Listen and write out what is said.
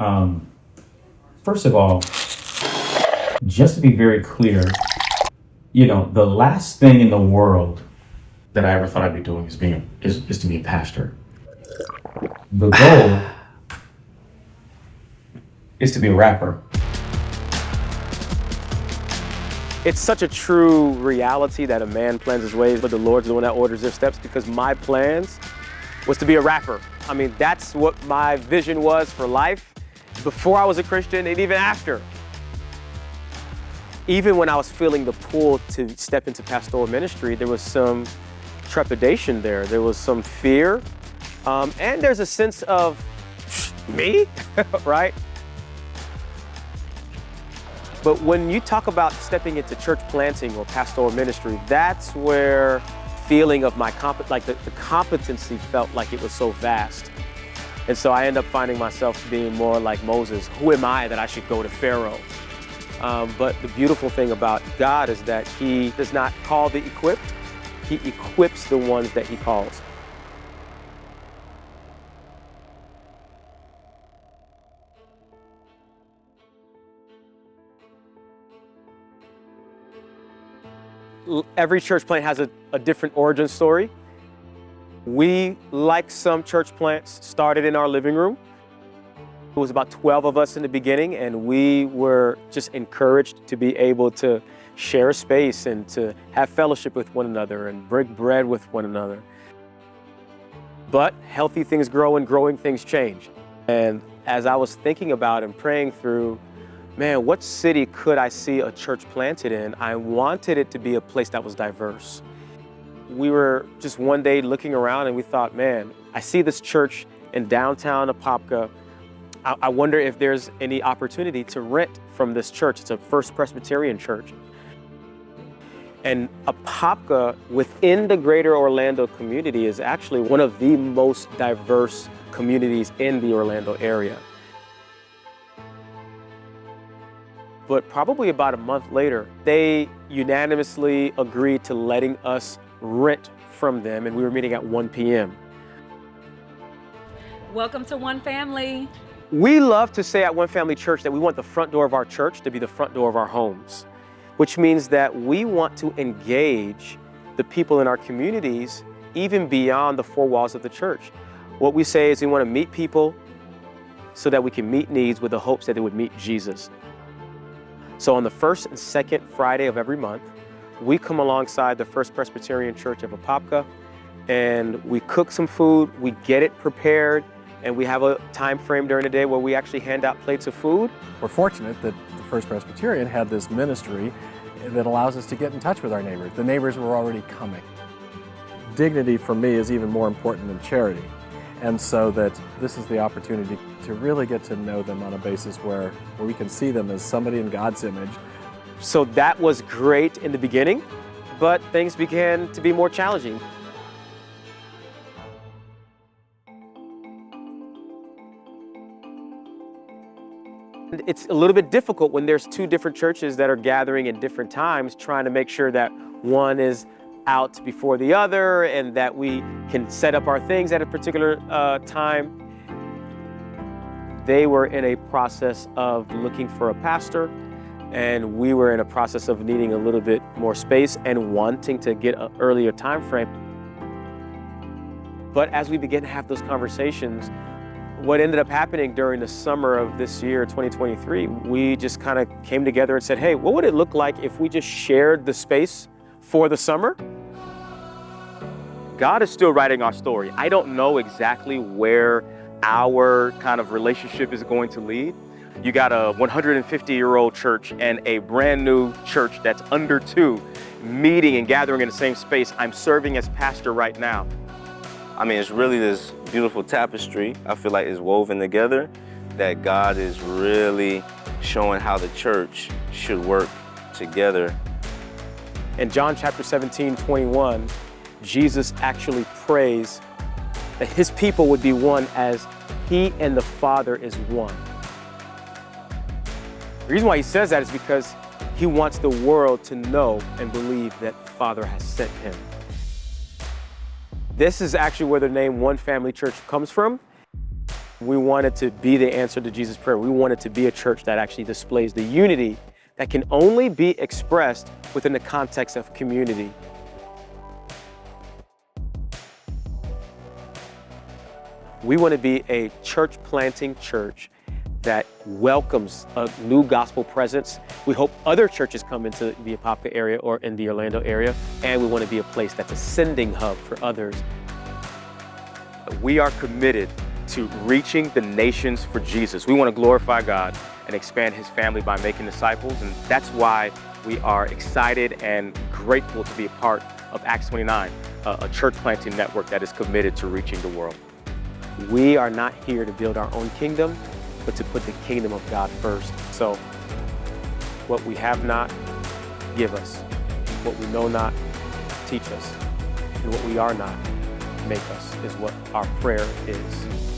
Um, First of all, just to be very clear, the last thing in the world that I ever thought I'd be doing is to be a pastor. The goal is to be a rapper. It's such a true reality that a man plans his ways, but the Lord's the one that orders their steps, because my plans was to be a rapper. I mean, that's what my vision was for life before I was a Christian and even after. Even when I was feeling the pull to step into pastoral ministry, there was some trepidation there. There was some fear, and there's a sense of, me, right? But when you talk about stepping into church planting or pastoral ministry, that's where feeling of my the competency felt like it was so vast. And so I end up finding myself being more like Moses. Who am I that I should go to Pharaoh? But the beautiful thing about God is that he does not call the equipped, he equips the ones that he calls. Every church plant has a different origin story. We, like some church plants, started in our living room. It was about 12 of us in the beginning, and we were just encouraged to be able to share a space and to have fellowship with one another and break bread with one another. But healthy things grow and growing things change. And as I was thinking about and praying through, man, what city could I see a church planted in? I wanted it to be a place that was diverse. We were just one day looking around and we thought, man, I see this church in downtown Apopka. I wonder if there's any opportunity to rent from this church. It's a First Presbyterian church. And Apopka, within the greater Orlando community, is actually one of the most diverse communities in the Orlando area. But probably about a month later, they unanimously agreed to letting us rent from them, and we were meeting at 1 p.m. Welcome to One Family. We love to say at One Family Church that we want the front door of our church to be the front door of our homes, which means that we want to engage the people in our communities even beyond the four walls of the church. What we say is we want to meet people so that we can meet needs with the hopes that they would meet Jesus. So on the first and second Friday of every month, we come alongside the First Presbyterian Church of Apopka, and we cook some food, we get it prepared, and we have a time frame during the day where we actually hand out plates of food. We're fortunate that the First Presbyterian had this ministry that allows us to get in touch with our neighbors. The neighbors were already coming. Dignity for me is even more important than charity. And so that this is the opportunity to really get to know them on a basis where we can see them as somebody in God's image. So that was great in the beginning, but things began to be more challenging. It's a little bit difficult when there's two different churches that are gathering at different times, trying to make sure that one is out before the other and that we can set up our things at a particular time. They were in a process of looking for a pastor, and we were in a process of needing a little bit more space and wanting to get an earlier time frame. But as we began to have those conversations, what ended up happening during the summer of this year, 2023, we just kind of came together and said, hey, what would it look like if we just shared the space for the summer? God is still writing our story. I don't know exactly where our kind of relationship is going to lead. You got a 150-year-old church and a brand new church that's under 2 meeting and gathering in the same space. I'm serving as pastor right now. I mean, it's really this beautiful tapestry, I feel like, is woven together, that God is really showing how the church should work together. In John chapter 17:21, Jesus actually prays that his people would be one as he and the Father is one. The reason why he says that is because he wants the world to know and believe that the Father has sent him. This is actually where the name One Family Church comes from. We wanted to be the answer to Jesus' prayer. We wanted to be a church that actually displays the unity that can only be expressed within the context of community. We want to be a church planting church that welcomes a new gospel presence. We hope other churches come into the Apopka area or in the Orlando area, and we want to be a place that's a sending hub for others. We are committed to reaching the nations for Jesus. We want to glorify God and expand his family by making disciples, and that's why we are excited and grateful to be a part of Acts 29, a church planting network that is committed to reaching the world. We are not here to build our own kingdom, but to put the kingdom of God first. So what we have not, give us. What we know not, teach us. And what we are not, make us, is what our prayer is.